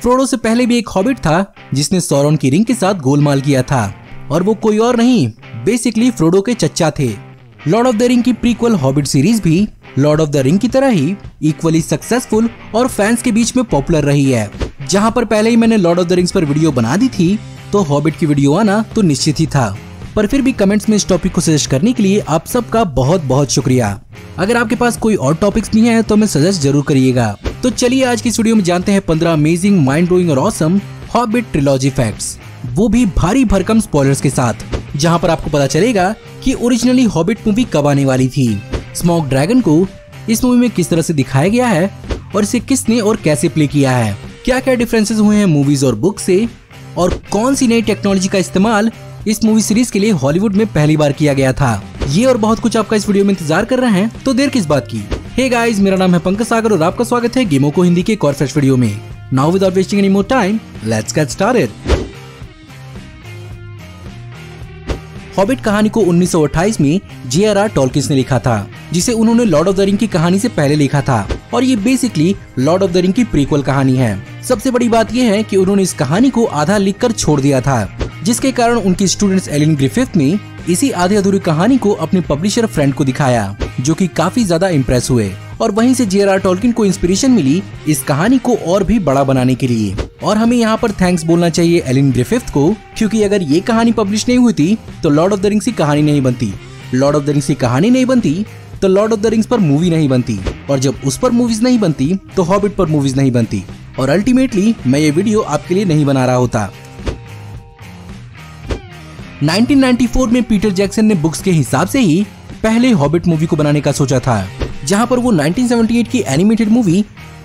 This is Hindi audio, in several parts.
फ्रोडो से पहले भी एक हॉबिट था जिसने सौरन की रिंग के साथ गोलमाल किया था, और वो कोई और नहीं, बेसिकली फ्रोडो के चच्चा थे। लॉर्ड ऑफ द रिंग की प्रीक्वल हॉबिट सीरीज भी लॉर्ड ऑफ द रिंग की तरह ही इक्वली सक्सेसफुल और फैंस के बीच में पॉपुलर रही है। जहां पर पहले ही मैंने लॉर्ड ऑफ द रिंग्स पर वीडियो बना दी थी, तो हॉबिट की वीडियो आना तो निश्चित ही था। पर फिर भी कमेंट्स में इस टॉपिक को सजेस्ट करने के लिए आप सबका बहुत बहुत शुक्रिया। अगर आपके पास कोई और टॉपिक्स नहीं है तो हमें सजेस्ट जरूर करिएगा। तो चलिए आज की इस वीडियो में जानते हैं 15 अमेजिंग, माइंड ब्लोइंग और ऑसम हॉबिट ट्रिलॉजी फैक्ट्स, वो भी भारी भरकम स्पॉयलर्स के साथ, जहां पर आपको पता चलेगा कि ओरिजिनली हॉबिट मूवी कब आने वाली थी, स्मोक ड्रैगन को इस मूवी में किस तरह से दिखाया गया है और इसे किसने और कैसे प्ले किया है, क्या क्या डिफरेंसेस हुए हैं मूवीज और बुक से, और कौन सी नई टेक्नोलॉजी का इस्तेमाल इस मूवी सीरीज के लिए हॉलीवुड में पहली बार किया गया था। ये और बहुत कुछ आपका इस वीडियो में इंतजार कर रहे हैं, तो देर किस बात की। हे गाइस, मेरा नाम है पंकज सागर और आपका स्वागत है गेमों को हिंदी के एक और फ्रेश वीडियो में। Now without wasting any more time, let's get started. Hobbit कहानी को 1928 में J.R.R. टॉलकिन ने लिखा था, जिसे उन्होंने लॉर्ड ऑफ द रिंग की कहानी से पहले लिखा था, और ये basically Lord of the ring की प्रीक्वल कहानी है। सबसे बड़ी बात यह है कि उन्होंने इस कहानी को आधा लिखकर छोड़ दिया था, जिसके कारण उनकी स्टूडेंट्स एलिन ग्रिफिथ ने इसी आधी अधूरी कहानी को अपने पब्लिशर फ्रेंड को दिखाया, जो कि काफी ज्यादा इम्प्रेस हुए, और वहीं से J.R.R. टॉलकिन को इंस्पिरेशन मिली इस कहानी को और भी बड़ा बनाने के लिए। और हमें यहाँ पर थैंक्स बोलना चाहिए एलिन ग्रिफिथ को, क्योंकि अगर ये कहानी पब्लिश नहीं हुई थी तो लॉर्ड ऑफ द रिंग्स की कहानी नहीं बनती, लॉर्ड ऑफ द रिंग्स की कहानी नहीं बनती तो लॉर्ड ऑफ द रिंग्स पर मूवी नहीं बनती, और जब उस पर मूवीज नहीं बनती तो हॉबिट पर मूवीज नहीं बनती, और अल्टीमेटली मैं ये वीडियो आपके लिए नहीं बना रहा होता। 1994 में पीटर जैक्सन ने बुक्स के हिसाब से ही पहले हॉबिट मूवी को बनाने का सोचा था, जहां पर वो 1978 की animated movie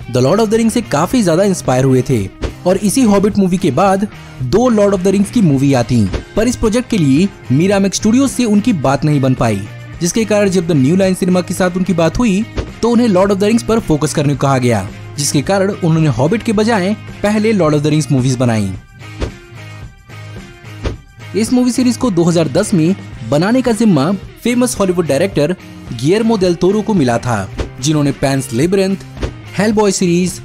the Lord of the rings से काफी ज्यादा इंस्पायर हुए थे, और इसी हॉबिट मूवी के बाद 2 लॉर्ड ऑफ द रिंग्स की मूवी आती, पर इस प्रोजेक्ट के लिए मिरामैक्स स्टूडियोज से उनकी बात नहीं बन पाई, जिसके कारण जब द न्यू लाइन सिनेमा के साथ उनकी बात हुई तो उन्हें लॉर्ड ऑफ द रिंग्स पर फोकस करने को कहा गया, जिसके कारण उन्होंने हॉबिट के बजाय पहले Lord of the rings movies बनाई। इस मूवी सीरीज को 2010 में बनाने का जिम्मा famous Hollywood director Guillermo del Toro को मिला था, जिन्होंने पैंस लेबिरिंथ, हेलबॉय सीरीज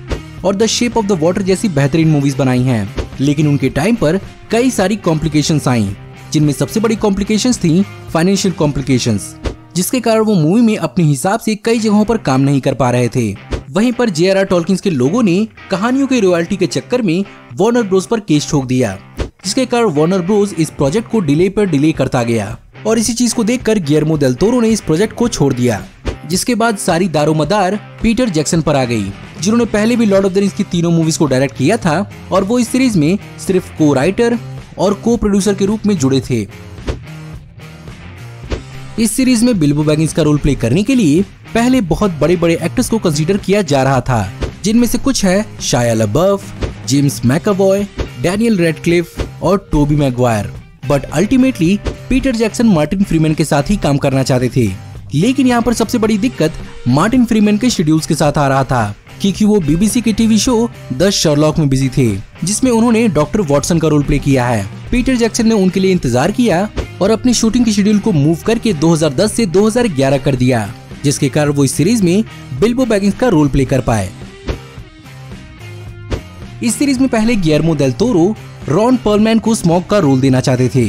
और The Shape of the Water जैसी बेहतरीन मूवीज बनाई हैं। लेकिन उनके टाइम पर कई सारी कॉम्प्लिकेशंस आईं, जिनमें सबसे बड़ी कॉम्प्लिकेशंस थी फाइनेंशियल कॉम्प्लिकेशंस, जिसके कारण वो मूवी में अपने हिसाब से कई जगहों पर काम नहीं कर पा रहे थे। वहीं पर J.R.R. टॉलकिन के लोगों ने कहानियों के रॉयल्टी के चक्कर में वार्नर ब्रोस पर केस ठोक दिया, जिसके कारण वार्नर ब्रोस इस प्रोजेक्ट को डिले पर डिले करता गया, और इसी चीज को देखकर गियर्मो डेल टोरो ने इस प्रोजेक्ट को छोड़ दिया, जिसके बाद सारी दारोमदार पीटर जैक्सन पर आ गई, जिन्होंने पहले भी लॉर्ड ऑफ द रिंग्स की तीनों मूवीज को डायरेक्ट किया था, और वो इस सीरीज में सिर्फ को राइटर और को प्रोड्यूसर के रूप में जुड़े थे। इस सीरीज में बिल्बो बैगिंस का रोल प्ले करने के लिए पहले बहुत बड़े बड़े एक्टर्स को कंसीडर किया जा रहा था, जिनमें से कुछ है Shia LaBeouf, James McAvoy, Daniel Radcliffe और Tobey Maguire, but ultimately Peter Jackson Martin Freeman के साथ ही काम करना चाहते थे। लेकिन यहाँ पर सबसे बड़ी दिक्कत मार्टिन फ्रीमैन के शेड्यूल्स के साथ आ रहा था, क्योंकि वो BBC के टीवी शो द शर्लॉक में बिजी थे, जिसमें उन्होंने डॉक्टर वॉटसन का रोल प्ले किया है। पीटर जैक्सन ने उनके लिए इंतजार किया और अपनी शूटिंग की शेड्यूल को मूव करके 2010 से 2011 कर दिया, जिसके कारण वो इस सीरीज में बिल्बो बैगिंस का रोल प्ले कर पाए। इस सीरीज में पहले गियर्मो डेल टोरो रॉन पर्लमैन को स्मॉक का रोल देना चाहते थे,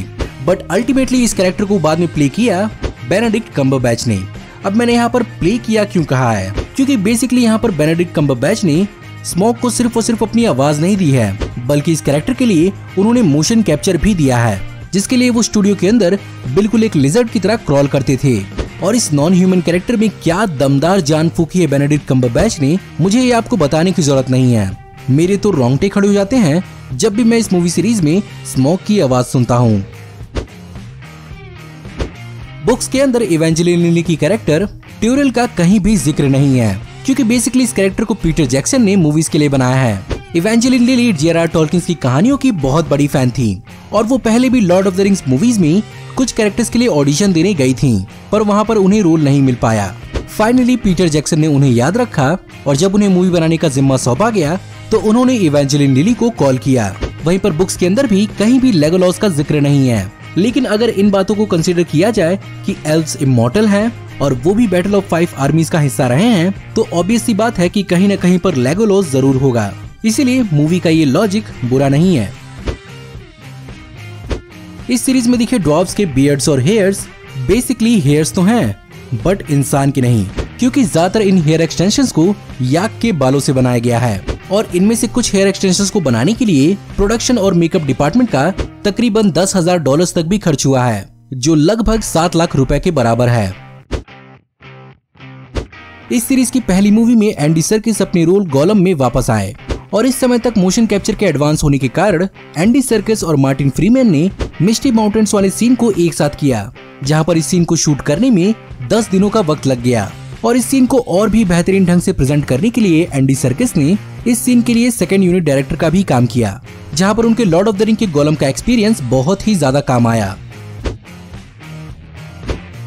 बट अल्टीमेटली इस कैरेक्टर को बाद में प्ले किया बेनेडिक्ट कम्बरबैच ने। अब मैंने यहाँ पर प्ले किया क्यों कहा है, क्योंकि बेसिकली यहाँ पर बेनेडिक्ट कम्बरबैच ने स्मॉक को सिर्फ और सिर्फ अपनी आवाज नहीं दी है, बल्कि इस कैरेक्टर के लिए उन्होंने मोशन कैप्चर भी दिया है, जिसके लिए वो स्टूडियो के अंदर बिल्कुल एक लिजर्ड की तरह क्रॉल करते थे। और इस नॉन ह्यूमन कैरेक्टर में क्या दमदार जान फूकी है बेनेडिक्ट कम्बरबैच ने, मुझे ये आपको बताने की जरूरत नहीं है। मेरे तो रोंगटे खड़े हो जाते हैं जब भी मैं इस मूवी सीरीज में स्मोक की आवाज सुनता हूँ। बुक्स के अंदर इवेंजेलिन लिली की कैरेक्टर ट्यूरल का कहीं भी जिक्र नहीं है, क्योंकि बेसिकली इस कैरेक्टर को पीटर जैक्सन ने मूवीज के लिए बनाया है। इवेंजेलिन लिली J.R.R. टॉलकिन की कहानियों की बहुत बड़ी फैन थी, और वो पहले भी Lord of the rings movies में कुछ कैरेक्टर्स के लिए ऑडिशन देने गई थी, पर वहाँ पर उन्हें रोल नहीं मिल पाया। फाइनली पीटर जैक्सन ने उन्हें याद रखा, और जब उन्हें मूवी बनाने का जिम्मा सौंपा गया तो उन्होंने इवेंजेलिन लिली को कॉल किया। वहीं पर बुक्स के अंदर भी कहीं भी लेगोलॉस का जिक्र नहीं है, लेकिन अगर इन बातों को कंसीडर किया जाए कि एल्व्स इमॉर्टल हैं और वो भी बैटल ऑफ 5 आर्मीज का हिस्सा रहे हैं, तो ऑब्वियस सी बात है कि कहीं न कहीं पर लेगोलॉस जरूर होगा। इसीलिए मूवी का ये लॉजिक बुरा नहीं है। इस सीरीज में दिखे ड्वार्फ्स के बियर्ड्स और हेयर्स बेसिकली हेयर्स तो हैं बट इंसान के नहीं, क्योंकि ज्यादातर इन हेयर एक्सटेंशंस को याक के बालों से बनाया गया है और इनमें से कुछ हेयर एक्सटेंशंस को बनाने के लिए प्रोडक्शन और मेकअप डिपार्टमेंट का तकरीबन $10,000 तक भी खर्च हुआ है, जो लगभग 7 लाख रुपए के बराबर है। इस सीरीज की पहली मूवी में एंडी सर्किस अपने रोल गोलम में वापस आए और इस समय तक मोशन कैप्चर के एडवांस होने के कारण एंडी सर्किस और मार्टिन फ्रीमैन ने मिस्टी माउंटेन्स वाले सीन को एक साथ किया, जहां पर इस सीन को शूट करने में 10 दिनों का वक्त लग गया। और इस सीन को और भी बेहतरीन ढंग से प्रेजेंट करने के लिए एंडी सर्किस ने इस सीन के लिए सेकंड यूनिट डायरेक्टर का भी काम किया, जहां पर उनके लॉर्ड ऑफ द रिंग के गोलम का एक्सपीरियंस बहुत ही ज्यादा काम आया।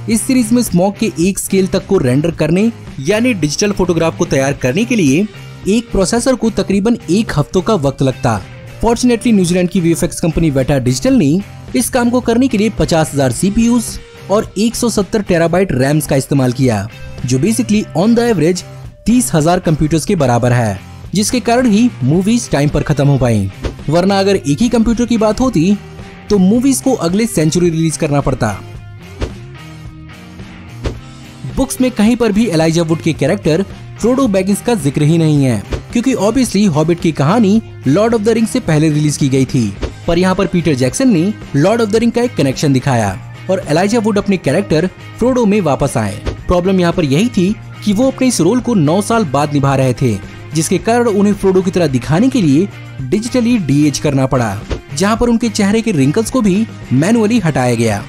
इस सीरीज में स्मॉग के एक स्केल तक को रेंडर करने यानी डिजिटल फोटोग्राफ को तैयार करने के लिए एक प्रोसेसर को तकरीबन 1 हफ्तों का वक्त लगता। फॉर्चुनेटली न्यूजीलैंड की वीएफएक्स कंपनी वेटा डिजिटल ने इस काम को करने के लिए 50,000 सीपीयूज और 170 टेराबाइट रैम्स का इस्तेमाल किया, जो basically on the average 30,000 computers के बराबर है, जिसके कारण ही मूवीज टाइम पर खत्म हो पाई। वरना अगर एक ही कंप्यूटर की बात होती तो मूवीज को अगले सेंचुरी रिलीज करना पड़ता। बुक्स में कहीं पर भी एलाइजा वुड के कैरेक्टर फ्रोडो बैगिंस का जिक्र ही नहीं है, क्योंकि ऑब्वियसली हॉबिट की कहानी लॉर्ड ऑफ द रिंग से पहले रिलीज की गई थी। पर यहाँ पर पीटर जैक्सन ने लॉर्ड ऑफ द रिंग का एक कनेक्शन दिखाया और एलाइजा वुड अपने कैरेक्टर फ्रोडो में वापस आए। प्रॉब्लम यहाँ पर यही थी कि वो अपने इस रोल को 9 साल बाद निभा रहे थे, जिसके कारण उन्हें फ्रोडो की तरह दिखाने के लिए डिजिटली डीएज करना पड़ा, जहाँ पर उनके चेहरे के रिंकल्स को भी मैनुअली हटाया गया।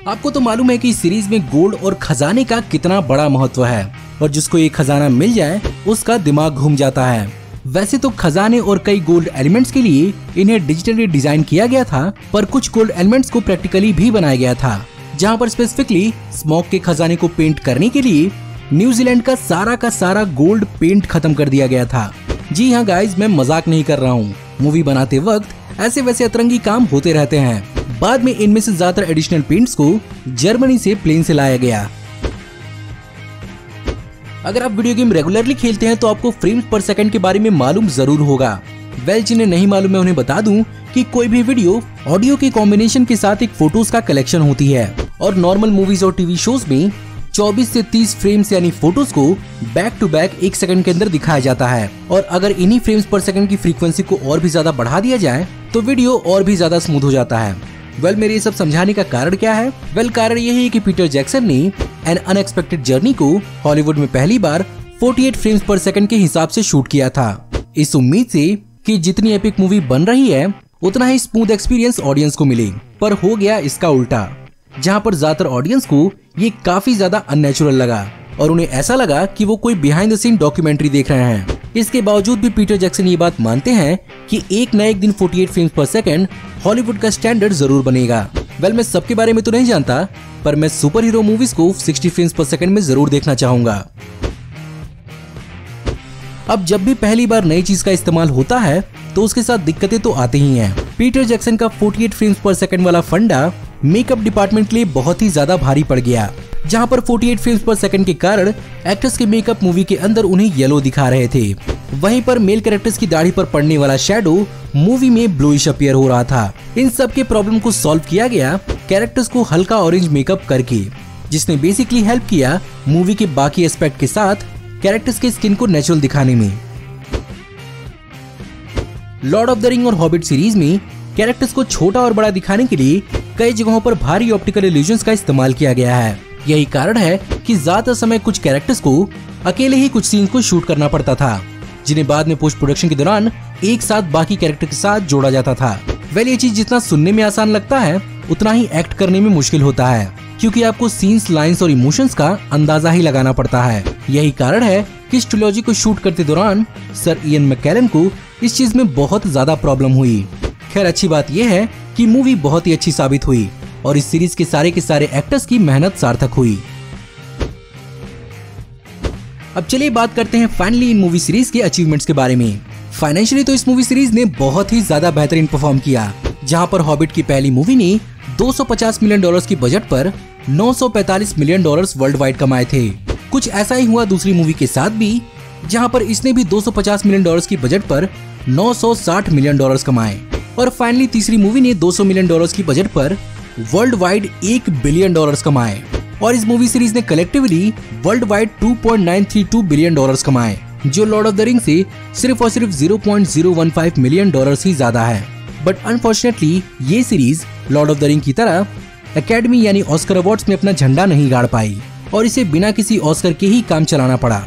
आपको तो मालूम है कि इस सीरीज में गोल्ड और खजाने का कितना बड़ा महत्व है और जिसको ये खजाना मिल जाए उसका दिमाग घूम जाता है। वैसे तो खजाने और कई गोल्ड एलिमेंट्स के लिए इन्हें डिजिटली डिजाइन किया गया था, पर कुछ गोल्ड एलिमेंट्स को प्रैक्टिकली भी बनाया गया था, जहां पर स्पेसिफिकली स्मॉग के खजाने को पेंट करने के लिए न्यूजीलैंड का सारा गोल्ड पेंट खत्म कर दिया गया था। जी हाँ गाइज, मैं मजाक नहीं कर रहा हूँ। मूवी बनाते वक्त ऐसे वैसे अतरंगी काम होते रहते हैं। बाद में इनमें से ज्यादातर एडिशनल पेंट्स को जर्मनी से प्लेन से लाया गया। अगर आप वीडियो गेम रेगुलरली खेलते हैं तो आपको फ्रेम्स पर सेकंड के बारे में मालूम जरूर होगा। वेल, जिन्हें नहीं मालूम है उन्हें बता दूं कि कोई भी वीडियो ऑडियो के कॉम्बिनेशन के साथ एक फोटोज का कलेक्शन होती है और नॉर्मल मूवीज और टीवी शोज में 24 से 30 फ्रेम्स यानी फोटोज को बैक टू बैक 1 सेकंड के अंदर दिखाया जाता है। और अगर इन्हीं फ्रेम्स पर सेकंड की फ्रीक्वेंसी को और भी ज्यादा बढ़ा दिया जाए तो वीडियो और भी ज्यादा स्मूथ हो जाता है। वेल, मेरे ये सब समझाने का कारण क्या है? वेल, कारण यही है कि पीटर जैक्सन ने एन अनएक्सपेक्टेड जर्नी को हॉलीवुड में पहली बार 48 फ्रेम्स पर सेकंड के हिसाब से शूट किया था, इस उम्मीद से कि जितनी एपिक मूवी बन रही है उतना ही स्मूथ एक्सपीरियंस ऑडियंस को मिले। पर हो गया इसका उल्टा, जहां पर ज्यादातर ऑडियंस को ये काफी ज्यादा अननेचुरल लगा और उन्हें ऐसा लगा कि वो कोई बिहाइंड द सीन डॉक्यूमेंट्री देख रहे हैं। इसके बावजूद भी पीटर जैक्सन ये बात मानते हैं कि एक न एक दिन 48 फ्रेम्स पर सेकंड हॉलीवुड का स्टैंडर्ड जरूर बनेगा। वेल, मैं सबके बारे में तो नहीं जानता, पर मैं सुपर हीरो मूवीज को 60 फ्रेम्स पर सेकंड में जरूर देखना चाहूंगा। अब जब भी पहली बार नई चीज का इस्तेमाल होता है तो उसके साथ दिक्कतें तो आती ही हैं। पीटर जैक्सन का 48 फ्रेम्स पर सेकंड वाला फंडा मेकअप डिपार्टमेंट के लिए बहुत ही ज्यादा भारी पड़ गया, जहां पर 48 फ्रेम्स पर सेकंड के कारण एक्टर्स के मेकअप मूवी के अंदर उन्हें येलो दिखा रहे थे। वहीं पर मेल कैरेक्टर्स की दाढ़ी पर पड़ने वाला शैडो मूवी में ब्लूइश अपीयर हो रहा था। इन सब के प्रॉब्लम को सॉल्व किया गया कैरेक्टर्स को हल्का ऑरेंज मेकअप करके, जिसने बेसिकली हेल्प किया मूवी के बाकी एस्पेक्ट के साथ कैरेक्टर्स के स्किन को नेचुरल दिखाने में। लॉर्ड ऑफ द रिंग और हॉबिट सीरीज में कैरेक्टर्स को छोटा और बड़ा दिखाने के लिए कई जगहों पर भारी ऑप्टिकल इल्यूजन्स का इस्तेमाल किया गया है। यही कारण है कि ज्यादा समय कुछ कैरेक्टर्स को अकेले ही कुछ सीन्स को शूट करना पड़ता था, जिन्हें बाद में पोस्ट प्रोडक्शन के दौरान एक साथ बाकी कैरेक्टर के साथ जोड़ा जाता था। वेल, ये चीज जितना सुनने में आसान लगता है उतना ही एक्ट करने में मुश्किल होता है, क्योंकि आपको सीन्स, लाइंस और इमोशंस का अंदाजा ही लगाना पड़ता है। यही कारण है कि इस ट्रिलॉजी को शूट करते दौरान सर इयन मैकेलन को इस चीज में बहुत ज्यादा प्रॉब्लम हुई। खैर, अच्छी बात यह है कि मूवी बहुत ही अच्छी साबित हुई और इस सीरीज के सारे एक्टर्स की मेहनत सार्थक हुई। अब चलिए बात करते हैं फाइनली इन मूवी सीरीज के अचीवमेंट्स के बारे में। फाइनेंशियली तो इस मूवी सीरीज ने बहुत ही ज्यादा बेहतरीन परफॉर्म किया, जहां पर हॉबिट की पहली मूवी ने $250 मिलियन की बजट पर $945 मिलियन वर्ल्ड वाइड कमाए थे। कुछ ऐसा ही हुआ दूसरी मूवी के साथ भी, जहां पर इसने भी $250 मिलियन की बजट पर $960 मिलियन कमाए। और फाइनली तीसरी मूवी ने $200 मिलियन की बजट पर वर्ल्ड वाइड $1 बिलियन कमाए। और इस मूवी सीरीज ने कलेक्टिवली वर्ल्ड वाइड $2.932 बिलियन कमाए, जो लॉर्ड ऑफ द रिंग से सिर्फ और सिर्फ $0.015 मिलियन ही ज्यादा है। बट अनफॉर्चुनेटली ये series Lord of the ring की तरह एकेडमी यानी ऑस्कर अवार्ड्स में अपना झंडा नहीं गाड़ पाई और इसे बिना किसी ऑस्कर के ही काम चलाना पड़ा।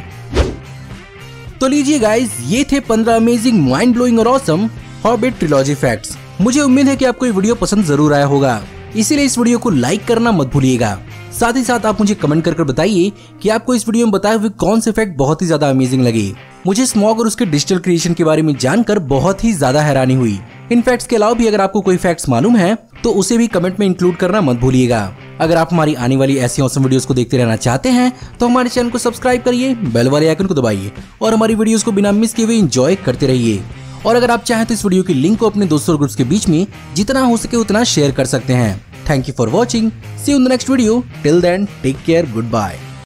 तो लीजिए गाइस, ये थे 15 अमेजिंग, माइंड ब्लोइंग और ऑसम हॉबिट ट्रिलॉजी फैक्ट्स। मुझे उम्मीद है कि आपको ये वीडियो पसंद जरूर आया होगा, इसीलिए इस वीडियो को लाइक करना मत भूलिएगा। साथ ही साथ आप मुझे कमेंट कर बताइए कि आपको इस वीडियो में बताए हुए कौन से फैक्ट बहुत ही ज्यादा अमेजिंग लगे। मुझे स्मॉग और उसके डिजिटल क्रिएशन के बारे में जानकर बहुत ही ज्यादा हैरानी हुई। इन फैक्ट्स के अलावा भी अगर आपको कोई फैक्ट्स मालूम है तो उसे भी कमेंट में इंक्लूड करना मत भूलिएगा। अगर आप हमारी आने वाली ऐसी ऑसम वीडियोस को देखते रहना चाहते हैं तो हमारे चैनल को सब्सक्राइब करिए, बेल वाले आइकन को दबाइए और हमारी वीडियोस को बिना मिस किए हुए एंजॉय करते रहिए। और अगर आप चाहें तो इस वीडियो की लिंक को अपने दोस्तों और ग्रुप्स के बीच में जितना हो सके उतना शेयर कर सकते हैं। Thank you for watching. See you in the next video. Till then, take care. Goodbye.